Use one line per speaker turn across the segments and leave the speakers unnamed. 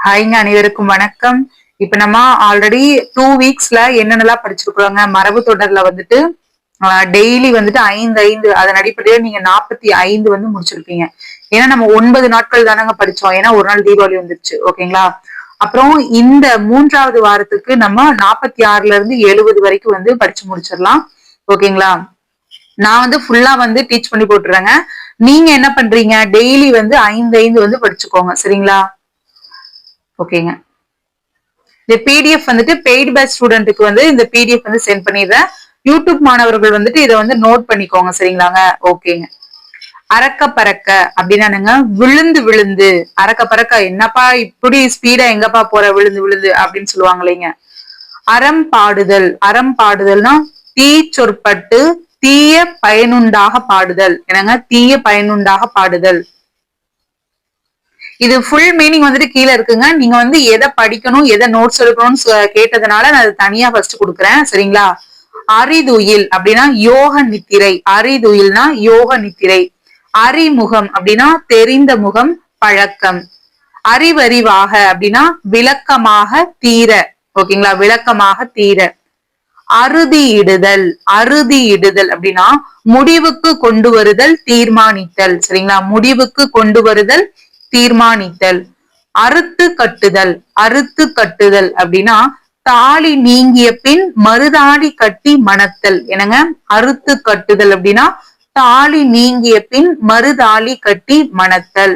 ஹாய்ங்க, அனைவருக்கும் வணக்கம். இப்ப நம்ம ஆல்ரெடி 2 வீக்ஸ்ல என்னென்னலாம் படிச்சிருக்கிறோங்க. மரபு தொடர்ல வந்துட்டு டெய்லி வந்துட்டு 5 அதன் அடிப்படையில் நீங்க 45 வந்து முடிச்சிருப்பீங்க. ஏன்னா நம்ம 9 நாட்கள் தானங்க படிச்சோம். ஏன்னா ஒரு நாள் தீபாவளி வந்துருச்சு. ஓகேங்களா? அப்புறம் இந்த 3வது வாரத்துக்கு நம்ம 46ல இருந்து 70 வரைக்கும் வந்து படிச்சு முடிச்சிடலாம். ஓகேங்களா? நான் வந்து ஃபுல்லா வந்து டீச் பண்ணி போட்டுறேங்க. நீங்க என்ன பண்றீங்க, டெய்லி வந்து 5 வந்து படிச்சுக்கோங்க. சரிங்களா? ஓகேங்க. இந்த பிடிஎஃப் வந்துட்டு பெய்டு பேட்ச் ஸ்டூடெண்ட்டுக்கு வந்து இந்த பிடிஎஃப் வந்து சென்ட் பண்ணிடுறேன். யூடியூப் மாணவர்கள் வந்துட்டு இதை வந்து நோட் பண்ணிக்கோங்க. சரிங்களாங்க? ஓகேங்க. அறக்க பறக்க அப்படின்னானுங்க விழுந்து விழுந்து. அறக்க பறக்க என்னப்பா இப்படி ஸ்பீடா எங்கப்பா போற, விழுந்து விழுந்து அப்படின்னு சொல்லுவாங்க இல்லைங்க. அறம் பாடுதல். அறம் பாடுதல்னா தீ சொற்பட்டு தீய பயனுண்டாக பாடுதல். என்னங்க, தீய பயனுண்டாக பாடுதல். இது ஃபுல் மீனிங் வந்துட்டு கீழே இருக்குங்க. நீங்க வந்து எதை படிக்கணும், எதை நோட்ஸ் எடுக்கணும்னு கேட்டதுனால நான் அது தனியா ஃபர்ஸ்ட் கொடுக்குறேன். சரிங்களா? அரிதுயில் அப்படின்னா யோக நித்திரை. அரிதுயில்னா யோக நித்திரை. அறிமுகம் அப்படின்னா தெரிந்த முகம், பழக்கம். அறிவறிவாக அப்படின்னா விளக்கமாக தீர. ஓகேங்களா? விளக்கமாக தீர. அறுதியிடுதல். அறுதியிடுதல் அப்படின்னா முடிவுக்கு கொண்டு வருதல், தீர்மானித்தல். சரிங்களா? முடிவுக்கு கொண்டு வருதல், தீர்மானித்தல். அறுத்து கட்டுதல். அறுத்து கட்டுதல் அப்படின்னா தாலி நீங்கிய பின் மறுதாலி கட்டி மணத்தல். என்னங்க, அறுத்து கட்டுதல் அப்படின்னா தாலி நீங்கிய பின் மறுதாலி கட்டி மணத்தல்.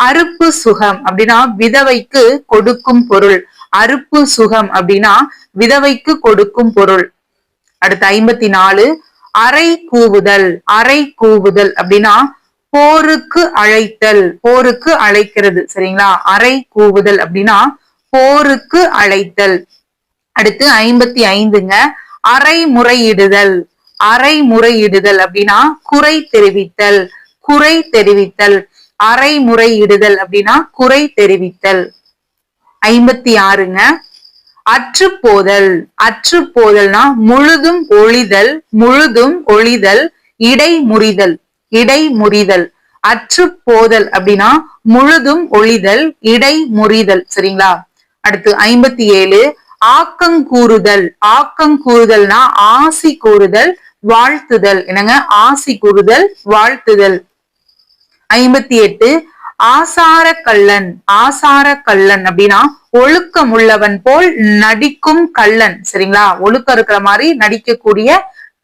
அறுப்பு சுகம் அப்படின்னா விதவைக்கு கொடுக்கும் பொருள். அறுப்பு சுகம் அப்படின்னா விதவைக்கு கொடுக்கும் பொருள். அடுத்து 54. அறை கூவுதல். அறை கூவுதல் அப்படின்னா போருக்கு அழைத்தல். போருக்கு அழைக்கிறது. சரிங்களா? அறை கூவுதல் அப்படின்னா போருக்கு அழைத்தல். அடுத்து 55ங்க. அறை முறையிடுதல். அறை முறையிடுதல் அப்படின்னா குறை தெரிவித்தல். குறை தெரிவித்தல். அறை முறையிடுதல் அப்படின்னா குறை தெரிவித்தல். 56ங்க. அற்று போதல். அற்று போதல்னா முழுதும் ஒளிதல். முழுதும் ஒளிதல், இடை முறிதல். இடை முறிதல். அற்று போதல் அப்படின்னா முழுதும் ஒளிதல், இடை முறிதல். சரிங்களா? அடுத்து 57. ஆக்கங்கூறுதல். ஆக்கங்கூறுதல்னா ஆசி கூறுதல், வாழ்த்துதல். என்னங்க, ஆசி கூறுதல், வாழ்த்துதல். 58. ஆசார கள்ளன். ஆசார கள்ளன் அப்படின்னா ஒழுக்கம் உள்ளவன் போல் நடிக்கும் கள்ளன். சரிங்களா? ஒழுக்கம் இருக்கிற மாதிரி நடிக்கக்கூடிய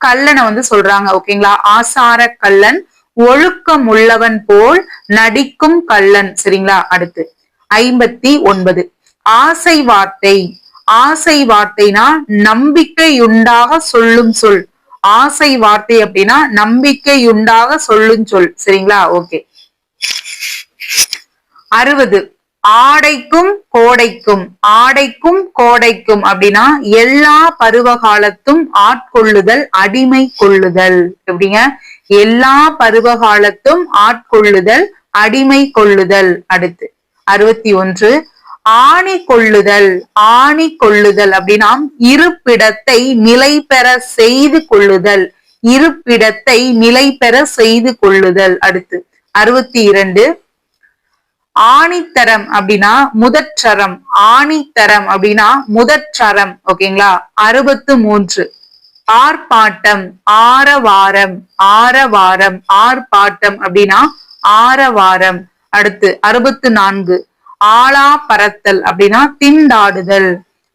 கள்ளனை வந்து சொல்றாங்க. ஓகேங்களா? ஆசார கள்ளன், ஒழுக்கம் உள்ளவன் போல் நடிக்கும் கள்ளன். சரிங்களா? அடுத்து 59. ஆசை வார்த்தை. ஆசை வார்த்தைனா நம்பிக்கையுண்டாக சொல்லும் சொல். ஆசை வார்த்தை அப்படின்னா நம்பிக்கையுண்டாக சொல்லும் சொல். சரிங்களா? ஓகே. 60. ஆடைக்கும் கோடைக்கும். ஆடைக்கும் கோடைக்கும் அப்படின்னா எல்லா பருவ காலத்தும் ஆட்கொள்ளுதல், அடிமை கொள்ளுதல். எப்படிங்க? எல்லா பருவ காலத்தும் ஆட்கொள்ளுதல், அடிமை கொள்ளுதல். அடுத்து 61. ஆணி கொள்ளுதல். ஆணி கொள்ளுதல் அப்படின்னா இருப்பிடத்தை நிலை பெற செய்து கொள்ளுதல். இருப்பிடத்தை நிலை பெற செய்து கொள்ளுதல். அடுத்து 62. ஆணித்தரம் அப்படின்னா முதற்றரம். ஆணித்தரம் அப்படின்னா முதற்றரம். ஓகேங்களா? 63. ஆர்ப்பாட்டம். ஆரவாரம். ஆரவாரம். ஆர்ப்பாட்டம் அப்படின்னா ஆரவாரம். அடுத்து 64. ஆளா பறத்தல் அப்படின்னா திண்டாடுதல்.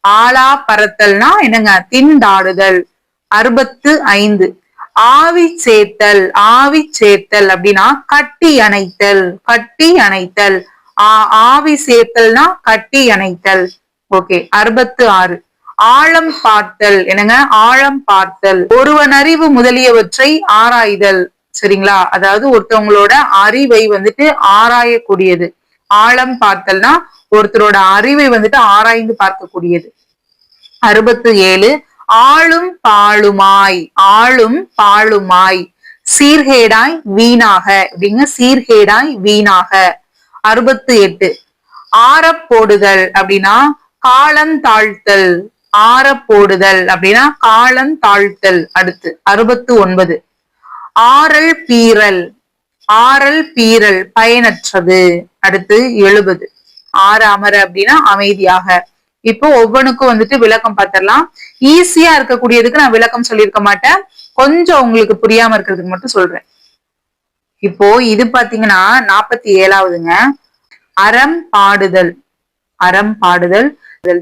ஆளா பறத்தல்னா என்னங்க, திண்டாடுதல். 65. ஆவி சேர்த்தல். ஆவி சேர்த்தல் அப்படின்னா கட்டி அணைத்தல். கட்டி அணைத்தல். ஆவி சேர்த்தல்னா கட்டி அணைத்தல். ஓகே. 66. ஆழம் பார்த்தல். என்னங்க, ஆழம் பார்த்தல். ஒருவன் அறிவு முதலியவற்றை ஆராய்தல். சரிங்களா? அதாவது ஒருத்தவங்களோட அறிவை வந்துட்டு ஆராயக்கூடியது. ஆழம் பார்த்தல்னா ஒருத்தரோட அறிவை வந்துட்டு ஆராய்ந்து பார்க்கக்கூடியது. 67. ஆளும் பாழுமாய். ஆளும் பாழுமாய். சீர்கேடாய் வீணாக. அப்படிங்க, சீர்கேடாய் வீணாக. 68. ஆறப்போடுதல் அப்படின்னா காலம் தாழ்த்தல். ஆறப்போடுதல் அப்படின்னா காலம் தாழ்த்தல். அடுத்து 69. ஆறல் பீறல். ஆறல் பீறல் பயனற்றது. அடுத்து 70. ஆற அமர அப்படின்னா அமைதியாக. இப்போ ஒவ்வொன்றுக்கும் வந்துட்டு விளக்கம் பார்த்திடலாம். ஈஸியா இருக்கக்கூடியதுக்கு நான் விளக்கம் சொல்லியிருக்க மாட்டேன், கொஞ்சம் உங்களுக்கு புரியாம இருக்கிறதுக்கு மட்டும் சொல்றேன். இப்போ இது பாத்தீங்கன்னா 47வதுங்க. அறம் பாடுதல். அறம் பாடுதல்,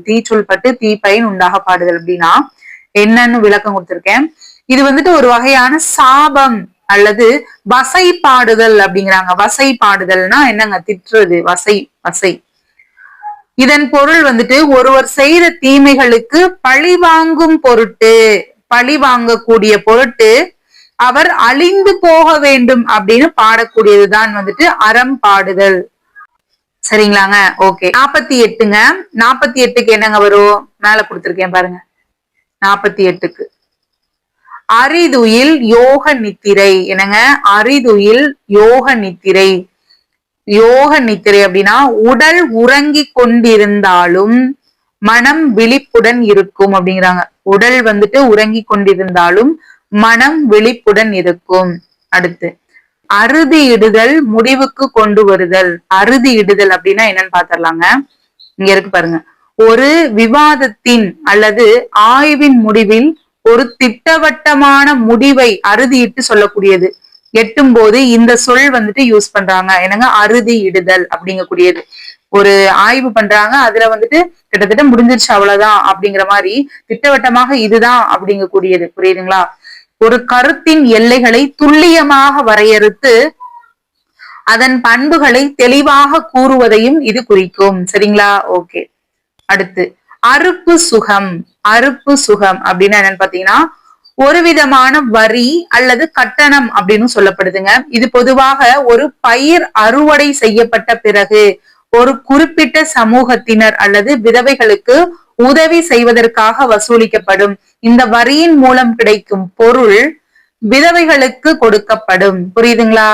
தீச்சொல் பட்டு தீப்பயன் உண்டாக பாடுதல் அப்படின்னா என்னன்னு விளக்கம் கொடுத்திருக்கேன். இது வந்துட்டு ஒரு வகையான சாபம் அல்லது வசை பாடுதல் அப்படிங்கிறாங்க. வசை பாடுதல்னா என்னங்க? திட்டுறது. வசை வசை. இதன் பொருள் வந்துட்டு ஒருவர் செய்த தீமைகளுக்கு பழி வாங்கும் பொருட்டு, பழி வாங்கக்கூடிய பொருட்டு அவர் அழிந்து போக வேண்டும் அப்படின்னு பாடக்கூடியதுதான் வந்துட்டு அறம் பாடுதல். சரிங்களாங்க? ஓகே. 48ங்க. 48க்கு என்னங்க வரும்? மேல கொடுத்திருக்கேன் பாருங்க. 48க்கு அரிதுயில் யோக நித்திரை. என்னங்க? அரிதுயில் யோக நித்திரை. யோக நித்திரை அப்படின்னா உடல் உறங்கி கொண்டிருந்தாலும் மனம் விழிப்புடன் இருக்கும் அப்படிங்கிறாங்க. உடல் வந்துட்டு உறங்கி கொண்டிருந்தாலும் மனம் விழிப்புடன் இருக்கும். அடுத்து அறுதி இடுதல், முடிவுக்கு கொண்டு வருதல். அறுதி இடுதல் அப்படின்னா என்னன்னு பாத்திரலாங்க. இங்க இருக்கு பாருங்க. ஒரு விவாதத்தின் அல்லது ஆய்வின் முடிவில் ஒரு திட்டவட்டமான முடிவை அறுதியிட்டு சொல்லக்கூடியது. எட்டும் போது இந்த சொல் வந்துட்டு யூஸ் பண்றாங்க. என்னங்க? அறுதி இடுதல் அப்படிங்கக்கூடியது. ஒரு ஆய்வு பண்றாங்க, அதுல வந்துட்டு கிட்டத்தட்ட முடிஞ்சிருச்சு அவ்வளவுதான் அப்படிங்கிற மாதிரி திட்டவட்டமாக இதுதான் அப்படிங்கக்கூடியது. புரியுதுங்களா? ஒரு கருத்தின் எல்லைகளை துல்லியமாக வரையறுத்து அதன் பண்புகளை தெளிவாக கூறுவதையும் இது குறிக்கும். சரிங்களா? ஓகே. அடுத்து அறுப்பு சுகம். அறுப்பு சுகம் அப்படின்னா என்னன்னு பாத்தீங்கன்னா ஒரு விதமான வரி அல்லது கட்டணம் அப்படின்னு சொல்லப்படுதுங்க. இது பொதுவாக ஒரு பயிர் அறுவடை செய்யப்பட்ட பிறகு ஒரு குறிப்பிட்ட சமூகத்தினர் அல்லது விதவைகளுக்கு உதவி செய்வதற்காக வசூலிக்கப்படும். இந்த வரியின் மூலம் கிடைக்கும் பொருள் விதவைகளுக்கு கொடுக்கப்படும். புரியுதுங்களா?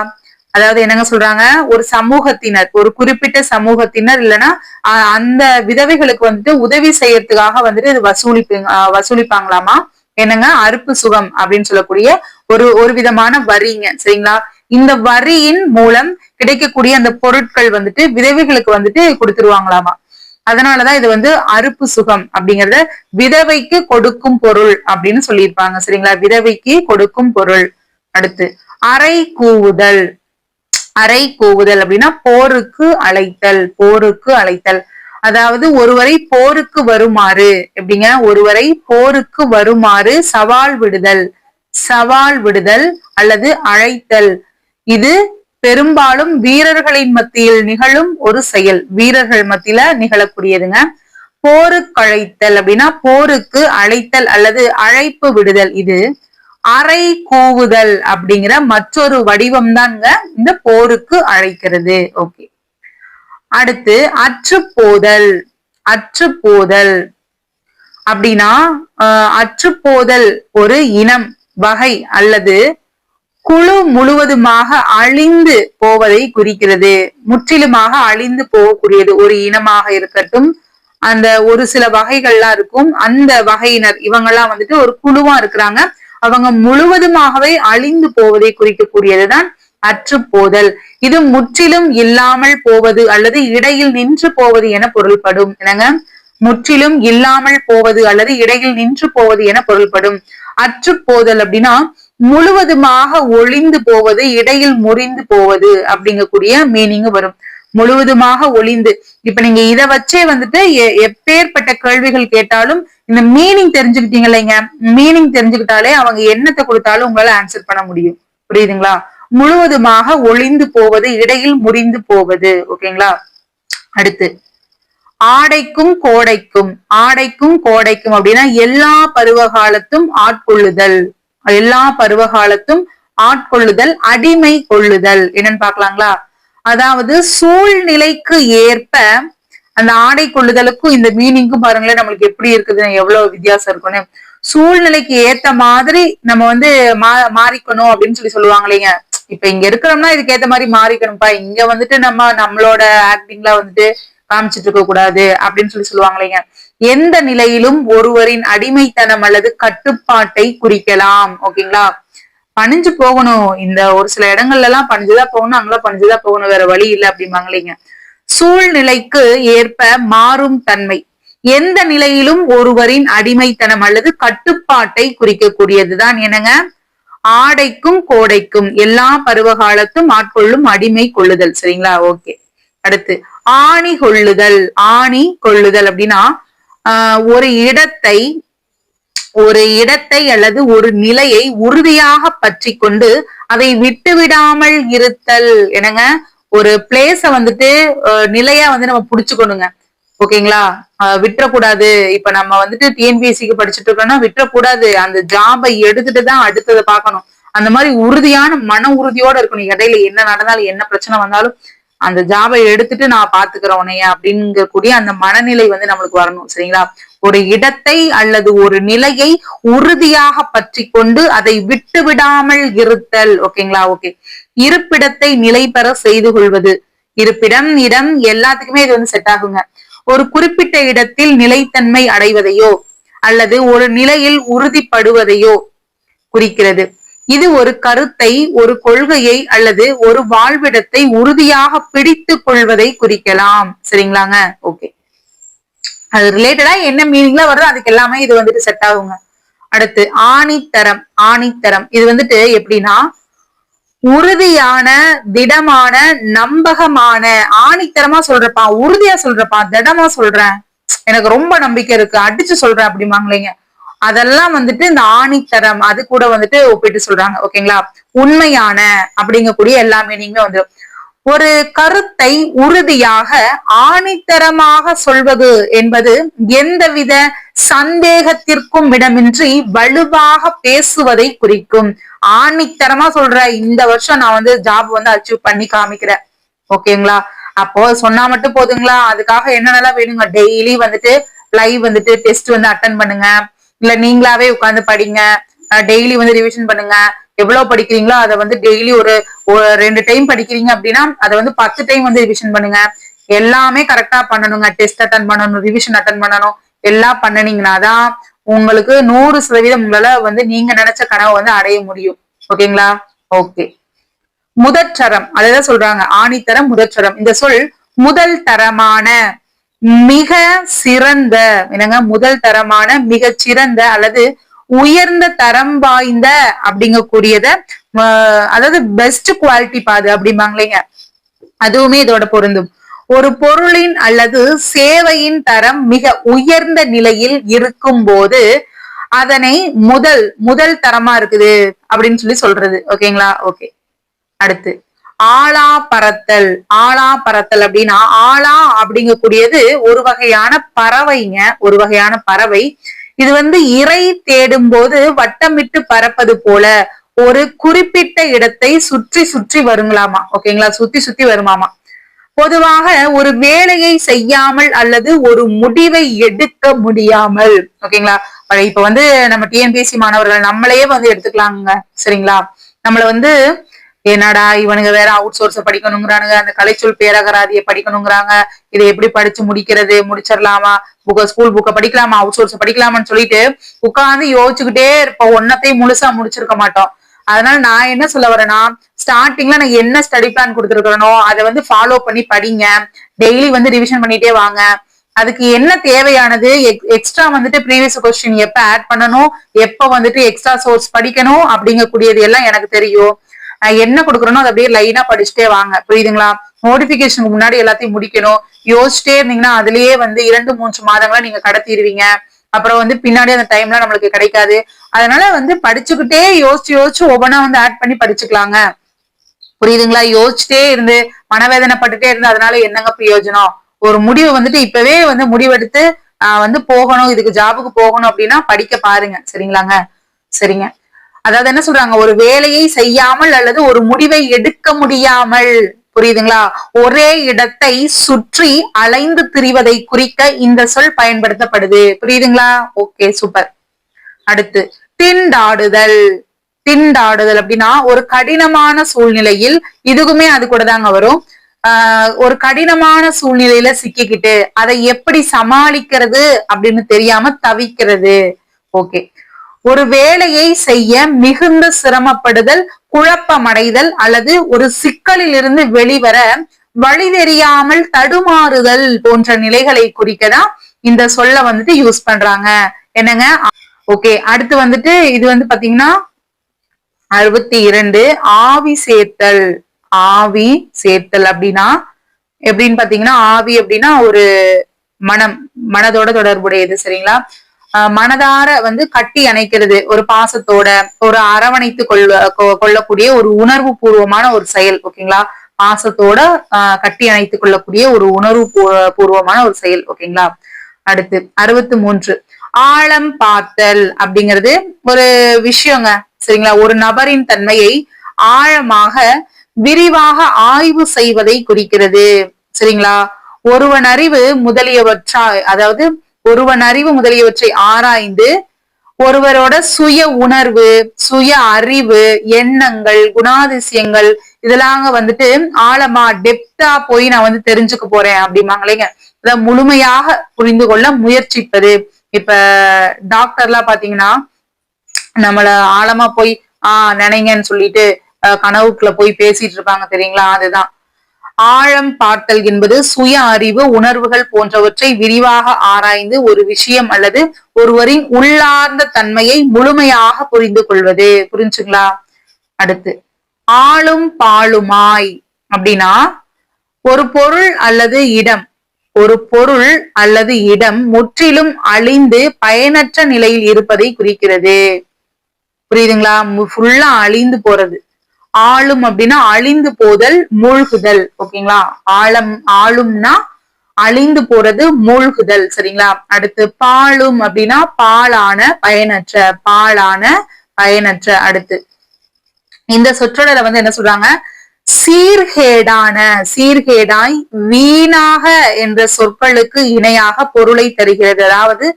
அதாவது என்னங்க சொல்றாங்க? ஒரு சமூகத்தினர், ஒரு குறிப்பிட்ட சமூகத்தினர் இல்லைன்னா அந்த விதவைகளுக்கு வந்துட்டு உதவி செய்யறதுக்காக வந்துட்டு இது வசூலிப்பாங்களாமா. என்னங்க? அறுப்பு சுகம் அப்படின்னு சொல்லக்கூடிய ஒரு விதமான வரிங்க. சரிங்களா? இந்த வரியின் மூலம் கிடைக்கக்கூடிய அந்த பொருட்கள் வந்துட்டு விதவைகளுக்கு வந்துட்டு கொடுத்துருவாங்களாமா. அதனாலதான் இது வந்து அறுப்பு சுகம் அப்படிங்கறத விதவைக்கு கொடுக்கும் பொருள் அப்படின்னு சொல்லியிருப்பாங்க. சரிங்களா? விதவைக்கு கொடுக்கும் பொருள். அடுத்து அறை கூவுதல். அறை கூவுதல் அப்படின்னா போருக்கு அழைத்தல். போருக்கு அழைத்தல். அதாவது ஒருவரை போருக்கு வருமாறு, எப்படிங்க? ஒருவரை போருக்கு வருமாறு சவால் விடுதல். சவால் விடுதல் அல்லது அழைத்தல். இது பெரும்பாலும் வீரர்களின் மத்தியில் நிகழும் ஒரு செயல். வீரர்கள் மத்தியில நிகழக்கூடியதுங்க. போருக்கு அழைத்தல் அப்படின்னா போருக்கு அழைத்தல் அல்லது அழைப்பு விடுதல். இது அறை கூவுதல் அப்படிங்கிற மற்றொரு வடிவம் தாங்க இந்த போருக்கு அழைக்கிறது. ஓகே. அடுத்து அற்றுப்போதல். அற்றுப்போதல் அப்படின்னா அற்றுப்போதல் ஒரு இனம், வகை அல்லது குழு முழுவதுமாக அழிந்து போவதை குறிக்கிறது. முற்றிலுமாக அழிந்து போகக்கூடியது. ஒரு இனமாக இருக்கட்டும், அந்த ஒரு சில வகைகள்லாம் இருக்கும், அந்த வகையினர் இவங்கெல்லாம் வந்துட்டு ஒரு குழுவா இருக்கிறாங்க, அவங்க முழுவதுமாகவே அழிந்து போவதை குறிக்கக்கூடியதுதான் அற்றுப்போதல். இது முற்றிலும் இல்லாமல் போவது அல்லது இடையில் நின்று போவது என பொருள்படும். என்னங்க? முற்றிலும் இல்லாமல் போவது அல்லது இடையில் நின்று போவது என பொருள்படும். அற்றுப்போதல் அப்படின்னா முழுவதுமாக ஒளிந்து போவது, இடையில் முறிந்து போவது அப்படிங்கக்கூடிய மீனிங் வரும். முழுவதுமாக ஒளிந்து. இப்ப நீங்க இத வச்சே வந்துட்டு எப்பேற்பட்ட கேள்விகள் கேட்டாலும் இந்த மீனிங் தெரிஞ்சுக்கிட்டீங்க இல்லைங்க, மீனிங் தெரிஞ்சுக்கிட்டாலே அவங்க என்னத்தை கொடுத்தாலும் உங்களால ஆன்சர் பண்ண முடியும். புரியுதுங்களா? முழுவதுமாக ஒளிந்து போவது, இடையில் முறிந்து போவது. ஓகேங்களா? அடுத்து ஆடைக்கும் கோடைக்கும். ஆடைக்கும் கோடைக்கும் அப்படின்னா எல்லா பருவகாலத்தும் ஆட்கொள்ளுதல். எல்லா பருவகாலத்தும் ஆட்கொள்ளுதல், அடிமை கொள்ளுதல். என்னன்னு பாக்கலாங்களா? அதாவது சூழ்நிலைக்கு ஏற்ப அந்த ஆடை கொள்ளுதலுக்கும் இந்த மீனிங்கும் பாருங்களேன் நம்மளுக்கு எப்படி இருக்குது, எவ்வளவு வித்தியாசம் இருக்குன்னு. சூழ்நிலைக்கு ஏத்த மாதிரி நம்ம வந்து மாறிக்கணும் அப்படின்னு சொல்லுவாங்க இல்லைங்க. இப்ப இங்க இருக்கிறோம்னா இதுக்கு ஏத்த மாதிரி மாறிக்கணும்ப்பா, இங்க வந்துட்டு நம்மளோட ஆக்டிங்ல வந்துட்டு காமிச்சிட்டு இருக்க கூடாது அப்படின்னு சொல்லுவாங்க இல்லைங்க. எந்த நிலையிலும் ஒருவரின் அடிமைத்தனம் அல்லது கட்டுப்பாட்டை குறிக்கலாம். ஓகேங்களா? பணிஞ்சு போகணும். இந்த ஒரு சில இடங்கள்ல எல்லாம் பணிஞ்சுதான் போகணும், அங்கெல்லாம் பணிஞ்சுதான் போகணும், வேற வழி இல்லை அப்படிம்பாங்க இல்லைங்க. சூழ்நிலைக்கு ஏற்ப மாறும் தன்மை. எந்த நிலையிலும் ஒருவரின் அடிமைத்தனம் அல்லது கட்டுப்பாட்டை குறிக்கக்கூடியதுதான் என்னங்க, ஆடைக்கும் கோடைக்கும் எல்லா பருவ காலத்தும் ஆட்கொள்ளும் அடிமை கொள்ளுதல். சரிங்களா? ஓகே. அடுத்து ஆணி கொள்ளுதல். ஆணி கொள்ளுதல் அப்படின்னா ஒரு இடத்தை அல்லது ஒரு நிலையை உறுதியாக பற்றி கொண்டு அதை விட்டு விடாமல் இருத்தல். என்னங்க, ஒரு பிளேஸ வந்துட்டு நிலையா வந்து நம்ம புடிச்சுக்கணுங்க. ஓகேங்களா? விட்டுறக்கூடாது. இப்ப நம்ம வந்துட்டு டிஎன்பிஎஸ்சிக்கு படிச்சுட்டு இருக்கோம்னா விட்டுறக்கூடாது. அந்த ஜாபை எடுத்துட்டு தான் அடுத்ததை பார்க்கணும். அந்த மாதிரி உறுதியான மன உறுதியோட இருக்கணும். இடையில என்ன நடந்தாலும் என்ன பிரச்சனை வந்தாலும் அந்த ஜாபை எடுத்துட்டு நான் பாத்துக்கிறேன் உன்னைய அப்படிங்கக்கூடிய அந்த மனநிலை வந்து நம்மளுக்கு வரணும். சரிங்களா? ஒரு இடத்தை அல்லது ஒரு நிலையை உறுதியாக பற்றி கொண்டு அதை விட்டு விடாமல் இருத்தல். ஓகேங்களா? ஓகே. இருப்பிடத்தை நிலை பெற செய்து கொள்வது. இருப்பிடம், இடம் எல்லாத்துக்குமே இது வந்து செட் ஆகுங்க. ஒரு குறிப்பிட்ட இடத்தில் நிலைத்தன்மை அடைவதையோ அல்லது ஒரு நிலையில் உறுதிப்படுவதையோ குறிக்கிறது. இது ஒரு கருத்தை, ஒரு கொள்கையை அல்லது ஒரு வாழ்விடத்தை உறுதியாக பிடித்து கொள்வதை குறிக்கலாம். சரிங்களாங்க? ஓகே. அது ரிலேட்டடா என்ன மீனிங்ல வருதோ அதுக்கு எல்லாமே இது வந்துட்டு செட் ஆகுங்க. அடுத்து ஆணித்தரம். ஆணித்தரம் இது வந்துட்டு எப்படின்னா உறுதியான, திடமான, நம்பகமான. ஆணித்தரமா சொல்றப்பா, உறுதியா சொல்றப்பா, திடமா சொல்றேன், எனக்கு ரொம்ப நம்பிக்கை இருக்கு, அடிச்சு சொல்றேன் அப்படிம்பாங்களேங்க, அதெல்லாம் வந்துட்டு இந்த ஆணித்தரம் அது கூட வந்துட்டு ஒப்பிட்டு சொல்றாங்க. ஓகேங்களா? உண்மையான அப்படிங்கக்கூடிய எல்லா மீனிங்குமே வந்து ஒரு கருத்தை உறுதியாக ஆணித்தரமாக சொல்வது என்பது எந்தவித சந்தேகத்திற்கும் இடமின்றி வலுவாக பேசுவதை குறிக்கும். ஆணித்தரமா சொல்ற, இந்த வருஷம் நான் வந்து ஜாப் வந்து அச்சீவ் பண்ணி காமிக்கிறேன். ஓகேங்களா? அப்போ சொன்னா மட்டும் போதுங்களா? அதுக்காக என்னென்னலாம் வேணுங்க, டெய்லி வந்துட்டு லைவ் வந்துட்டு டெஸ்ட் வந்து அட்டன் பண்ணுங்க, இல்ல நீங்களாவே உட்கார்ந்து படிங்க, டெய்லி வந்து ரிவிஷன் பண்ணுங்க. எவ்வளவு படிக்கிறீங்களோ அதை வந்து டெய்லி ஒரு 2 டைம் படிக்கிறீங்க அப்படின்னா அதை வந்து 10 டைம் வந்து ரிவிஷன் பண்ணுங்க. எல்லாமே கரெக்டா பண்ணணுங்க. டெஸ்ட் அட்டன் பண்ணணும், ரிவிஷன் அட்டன் பண்ணணும். எல்லாம் பண்ணனீங்கன்னாதான் உங்களுக்கு 100% உங்களால வந்து நீங்க நினைச்ச கனவை வந்து அடைய முடியும். ஓகேங்களா? ஓகே. முதற்சரம், அதான் சொல்றாங்க ஆணித்தரம், முதற்சரம். இந்த சொல் முதல் தரமான, மிக சிறந்த, என்னங்க, முதல் தரமான, மிக சிறந்த அல்லது உயர்ந்த தரம் வாய்ந்த அப்படிங்கக்கூடியத, அதாவது பெஸ்ட் குவாலிட்டி பாது அப்படிம்பாங்களேங்க, அதுவுமே இதோட பொருந்தும். ஒரு பொருளின் அல்லது சேவையின் தரம் மிக உயர்ந்த நிலையில் இருக்கும் போது அதனை முதல் தரமா இருக்குது அப்படின்னு சொல்லி சொல்றது. ஓகேங்களா? ஓகே. அடுத்து ஆளா பறத்தல். ஆளா பறத்தல் அப்படின்னா ஆளா அப்படிங்கக்கூடியது ஒரு வகையான பறவைங்க, ஒரு வகையான பறவை. இது வந்து இறை தேடும் போது வட்டமிட்டு பறப்பது போல ஒரு குறிப்பிட்ட இடத்தை சுற்றி சுற்றி வருங்களாமா. ஓகேங்களா? சுத்தி சுத்தி வருமாமா. பொதுவாக ஒரு வேலையை செய்யாமல் அல்லது ஒரு முடிவை எடுக்க முடியாமல். ஓகேங்களா? இப்ப வந்து நம்ம டிஎன்பிஎஸ்சி மாணவர்கள் நம்மளையே வந்து எடுத்துக்கலாங்க. சரிங்களா? நம்மள வந்து என்னடா இவனுங்க வேற அவுட் சோர்ஸ படிக்கணுங்கிறானுங்க, அந்த கலைச்சொல் பேரகராதியை படிக்கணுங்கிறாங்க, இதை எப்படி படிச்சு முடிக்கிறது, முடிச்சிடலாமா, ஸ்கூல் புக்க படிக்கலாமா, அவுட் சோர்ஸ் படிக்கலாமான்னு சொல்லிட்டு உட்கார்ந்து யோசிச்சுக்கிட்டே இருப்போம். ஒன்னத்தையும் முழுசா முடிச்சிருக்க மாட்டோம். அதனால நான் என்ன சொல்ல வரேன்னா, ஸ்டார்டிங்ல நான் என்ன ஸ்டடி பிளான் கொடுத்துருக்கேனோ அதை வந்து ஃபாலோ பண்ணி படிங்க. டெய்லி வந்து ரிவிஷன் பண்ணிட்டே வாங்க. அதுக்கு என்ன தேவையானது, எக்ஸ்ட்ரா வந்துட்டு ப்ரீவியஸ் கொஸ்டின் எப்ப ஆட் பண்ணணும், எப்ப வந்துட்டு எக்ஸ்ட்ரா சோர்ஸ் படிக்கணும் அப்படிங்கக்கூடியது எல்லாம் எனக்கு தெரியும். என்ன கொடுக்குறனோ அதை அப்படியே லைனா படிச்சுட்டே வாங்க. புரியுதுங்களா? நோட்டிபிகேஷனுக்கு முன்னாடி எல்லாத்தையும் முடிக்கணும். யோசிச்சிட்டே இருந்தீங்கன்னா அதுலயே வந்து 2-3 மாதங்களா நீங்க கடத்திடுவீங்க. அப்புறம் வந்து பின்னாடி அந்த டைம்லாம் நம்மளுக்கு கிடைக்காது. அதனால வந்து படிச்சுக்கிட்டே யோசிச்சு ஒவ்வொன்னா வந்து ஆட் பண்ணி படிச்சுக்கலாங்க. புரியுதுங்களா? யோசிச்சுட்டே இருந்து மனவேதனைப்பட்டுட்டே இருந்து அதனால என்னங்க பிரயோஜனம்? ஒரு முடிவு வந்துட்டு இப்பவே வந்து முடிவெடுத்து வந்து போகணும், இதுக்கு ஜாபுக்கு போகணும் அப்படின்னா படிக்க பாருங்க. சரிங்களாங்க? சரிங்க. அதாவது என்ன சொல்றாங்க, ஒரு வேலையை செய்யாமல் அல்லது ஒரு முடிவை எடுக்க முடியாமல், புரியுதுங்களா, ஒரே இடத்தை சுற்றி அலைந்து திரிவதை குறிக்க இந்த சொல் பயன்படுத்தப்படுது. புரியுதுங்களா? Okay, super. அடுத்து திண்டாடுதல். திண்டாடுதல் அப்படின்னா ஒரு கடினமான சூழ்நிலையில், இதுக்குமே அது கூட தாங்க வரும். ஒரு கடினமான சூழ்நிலையில சிக்கிக்கிட்டு அதை எப்படி சமாளிக்கிறது அப்படின்னு தெரியாம தவிக்கிறது. ஓகே. ஒரு வேலையை செய்ய மிகுந்த சிரமப்படுதல், குழப்பமடைதல் அல்லது ஒரு சிக்கலில் இருந்து வெளிவர வழி தெரியாமல் தடுமாறுதல் போன்ற நிலைகளை குறிக்கதான் இந்த சொல்ல வந்துட்டு யூஸ் பண்றாங்க. என்னங்க? ஓகே, அடுத்து வந்துட்டு இது வந்து பாத்தீங்கன்னா 62 ஆவி சேர்த்தல். ஆவி சேர்த்தல் அப்படின்னா எப்படின்னு பாத்தீங்கன்னா, ஆவி அப்படின்னா ஒரு மனதோட தொடர்புடையது. சரிங்களா? மனதார வந்து கட்டி அணைக்கிறது, ஒரு பாசத்தோட, ஒரு அரவணைத்து கொள்ளக்கூடிய ஒரு உணர்வு பூர்வமான ஒரு செயல். ஓகேங்களா? பாசத்தோட கட்டி அணைத்துக் கொள்ளக்கூடிய ஒரு உணர்வு பூர்வமான ஒரு செயல். ஓகேங்களா? அடுத்து 63 ஆழம் பார்த்தல் அப்படிங்கிறது ஒரு விஷயங்க. சரிங்களா? ஒரு நபரின் தன்மையை ஆழமாக விரிவாக ஆய்வு செய்வதை குறிக்கிறது. சரிங்களா? ஒருவன் அறிவு முதலியவற்றாய், அதாவது ஒருவன் அறிவு முதலியவற்றை ஆராய்ந்து ஒருவரோட சுய உணர்வு, சுய அறிவு, எண்ணங்கள், குணாதிசயங்கள் இதெல்லாம் வந்துட்டு ஆழமா டெப்தா போய் நான் வந்து தெரிஞ்சுக்க போறேன் அப்படிம்பாங்களேங்க. அதாவது முழுமையாக புரிந்து கொள்ள முயற்சிப்பது. இப்ப டாக்டர்லாம் பாத்தீங்கன்னா நம்மள ஆழமா போய் நினைங்கன்னு சொல்லிட்டு கனவுக்குள்ள போய் பேசிட்டு இருப்பாங்க தெரியுங்களா? அதுதான் ஆழம் பார்த்தல் என்பது சுய அறிவு, உணர்வுகள் போன்றவற்றை விரிவாக ஆராய்ந்து ஒரு விஷயம் அல்லது ஒருவரின் உள்ளார்ந்த தன்மையை முழுமையாக புரிந்து கொள்வது. புரிஞ்சுங்களா? அடுத்து ஆளும் பாலுமாய் அப்படின்னா ஒரு பொருள் அல்லது இடம், ஒரு பொருள் அல்லது இடம் முற்றிலும் அழிந்து பயனற்ற நிலையில் இருப்பதை குறிக்கிறது. புரியுதுங்களா? ஃபுல்லா அழிந்து போறது. ஆளும் அப்படின்னா அழிந்து போதல், மூழ்குதல். ஓகேங்களா? ஆளும்னா அழிந்து போறது, மூழ்குதல். சரிங்களா? அடுத்து பாலும் அப்படின்னா பாழான, பயனற்ற, பாழான, பயனற்ற. அடுத்து இந்த சொற்றொடரை வந்து என்ன சொல்றாங்க? சீர்கேடான, சீர்கேடாய், வீணாக என்ற சொற்களுக்கு இணையாக பொருளை தருகிறது. அதாவது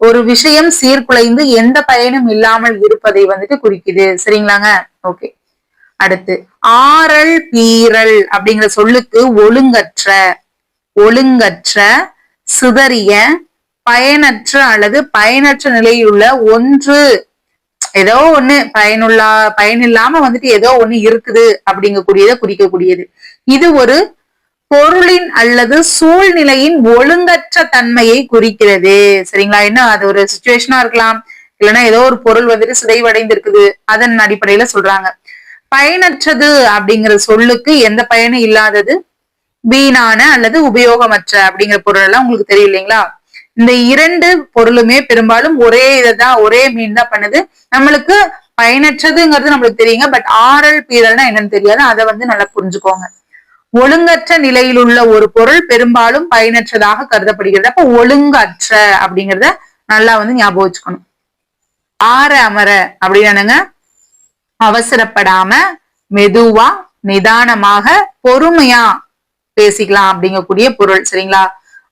ஒரு விஷயம் சீர்குலைந்து எந்த பயனும் இல்லாமல் இருப்பதை வந்துட்டு குறிக்குது. சரிங்களாங்க? ஓகே. அடுத்து ஆறல் பீறல் அப்படிங்கிற சொல்லுக்கு ஒழுங்கற்ற, ஒழுங்கற்ற, சிதறிய, பயனற்ற அல்லது பயனற்ற நிலையில் உள்ள ஒன்று, ஏதோ ஒண்ணு பயனில்லாம வந்துட்டு ஏதோ ஒண்ணு இருக்குது அப்படிங்கக்கூடியதை குறிக்கக்கூடியது. இது ஒரு பொருளின் அல்லது சூழ்நிலையின் ஒழுங்கற்ற தன்மையை குறிக்கிறது. சரிங்களா? என்ன அது ஒரு சுச்சுவேஷனா இருக்கலாம், இல்லைன்னா ஏதோ ஒரு பொருள் வந்துட்டு சிதைவடைந்து இருக்குது, அதன் அடிப்படையில சொல்றாங்க. பயனற்றது அப்படிங்கிற சொல்லுக்கு எந்த பயனும் இல்லாதது, வீணான அல்லது உபயோகமற்ற அப்படிங்கிற பொருள் எல்லாம் உங்களுக்கு தெரியும் இல்லைங்களா? இந்த இரண்டு பொருளுமே பெரும்பாலும் ஒரே இதைதான், ஒரே மீன் தான் பண்ணுது. நம்மளுக்கு பயனற்றதுங்கிறது நம்மளுக்கு தெரியுங்க, பட் ஆறல் பீறல்னா என்னன்னு தெரியாது. அதை வந்து நல்லா புரிஞ்சுக்கோங்க. ஒழுங்கற்ற நிலையில் உள்ள ஒரு பொருள் பெரும்பாலும் பயனற்றதாக கருதப்படுகிறது. அப்ப ஒழுங்கற்ற அப்படிங்கிறத நல்லா வந்து ஞாபகம் வச்சுக்கணும். ஆற அமர அப்படின்னு அவசரப்படாம மெதுவா நிதானமாக பொறுமையா பேசிக்கலாம் அப்படிங்கக்கூடிய பொருள். சரிங்களா?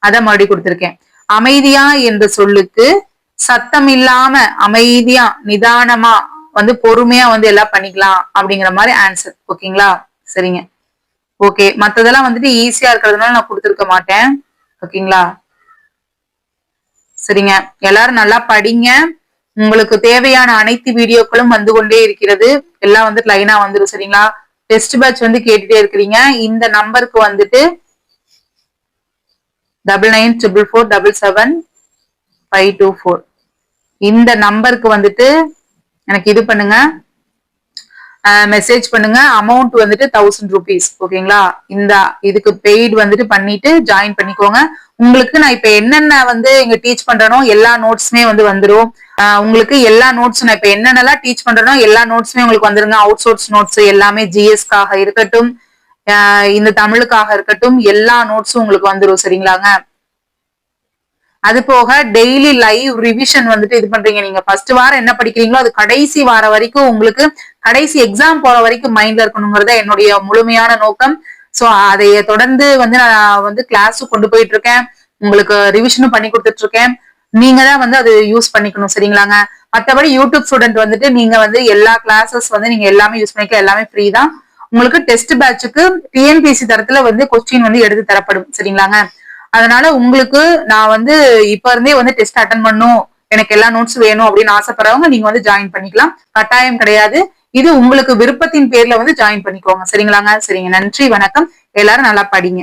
அத மறுபடியும் கொடுத்திருக்கேன். அமைதியா என்ற சொல்லுக்கு சத்தம் இல்லாம அமைதியா நிதானமா வந்து பொறுமையா வந்து எல்லாம் பண்ணிக்கலாம் அப்படிங்கிற மாதிரி ஆன்சர். ஓகேங்களா? சரிங்க. ஓகே, மத்ததெல்லாம் வந்துட்டு ஈஸியா இருக்கிறதுனால நான் கொடுத்திருக்க மாட்டேன். ஓகேங்களா? சரிங்க, எல்லாரும் நல்லா படிங்க. உங்களுக்கு தேவையான அனைத்து வீடியோக்களும் வந்து கொண்டே இருக்கிறது. எல்லாம் வந்து லைனா வந்துடும். சரிங்களா? டெஸ்ட் பேட்ச் வந்து கேட்டுட்டே இருக்கிறீங்க. இந்த நம்பருக்கு வந்துட்டு 9944477524 இந்த நம்பருக்கு வந்துட்டு எனக்கு இது பண்ணுங்க, மெசேஜ் பண்ணுங்க. அமௌண்ட் வந்துட்டு 1000 rupees. ஓகேங்களா? இந்த இதுக்கு பெய்டு வந்துட்டு பண்ணிட்டு ஜாயின் பண்ணிக்கோங்க. உங்களுக்கு நான் இப்ப என்னென்ன வந்து இங்க டீச் பண்றனோ எல்லா நோட்ஸுமே வந்து வந்துடும். உங்களுக்கு எல்லா நோட்ஸ் நான் இப்ப என்னென்னலாம் டீச் பண்றனோ எல்லா நோட்ஸுமே உங்களுக்கு வந்துருங்க. அவுட் சோர்ஸ் நோட்ஸ் எல்லாமே ஜிஎஸ்காக இருக்கட்டும், இந்த தமிழுக்காக இருக்கட்டும், எல்லா நோட்ஸும் உங்களுக்கு வந்துடும். சரிங்களாங்க? அது போக டெய்லி லைவ் ரிவிஷன் வந்துட்டு இது பண்றீங்க. நீங்க ஃபர்ஸ்ட் வாரம் என்ன படிக்கிறீங்களோ அது கடைசி வாரம் வரைக்கும் உங்களுக்கு கடைசி எக்ஸாம் போற வரைக்கும் மைண்ட்ல இருக்கணுங்கிறத என்னுடைய முழுமையான நோக்கம். சோ அதைய தொடர்ந்து வந்து நான் வந்து கிளாஸும் கொண்டு போயிட்டு இருக்கேன், உங்களுக்கு ரிவிஷனும் பண்ணி கொடுத்துட்டு இருக்கேன். நீங்க தான் வந்து அது யூஸ் பண்ணிக்கணும். சரிங்களாங்க? மற்றபடி யூடியூப் ஸ்டூடெண்ட் வந்துட்டு நீங்க வந்து எல்லா கிளாஸஸ் வந்து நீங்க எல்லாமே யூஸ் பண்ணிக்கலாம், எல்லாமே ஃப்ரீ தான். உங்களுக்கு டெஸ்ட் பேட்சுக்கு டிஎன்பிஎஸ்சி தரத்துல வந்து கொஸ்டின் வந்து எடுத்து தரப்படும். சரிங்களாங்க? அதனால உங்களுக்கு நான் வந்து இப்ப இருந்தே வந்து டெஸ்ட் அட்டன் பண்ணும், எனக்கு எல்லா நோட்ஸ் வேணும் அப்படின்னு ஆசைப்படுறவங்க நீங்க வந்து ஜாயின் பண்ணிக்கலாம். கட்டாயம் கிடையாது, இது உங்களுக்கு விருப்பத்தின் பேர்ல வந்து ஜாயின் பண்ணிக்கோங்க. சரிங்களாங்க? சரிங்க, நன்றி, வணக்கம். எல்லாரும் நல்லா படிங்க.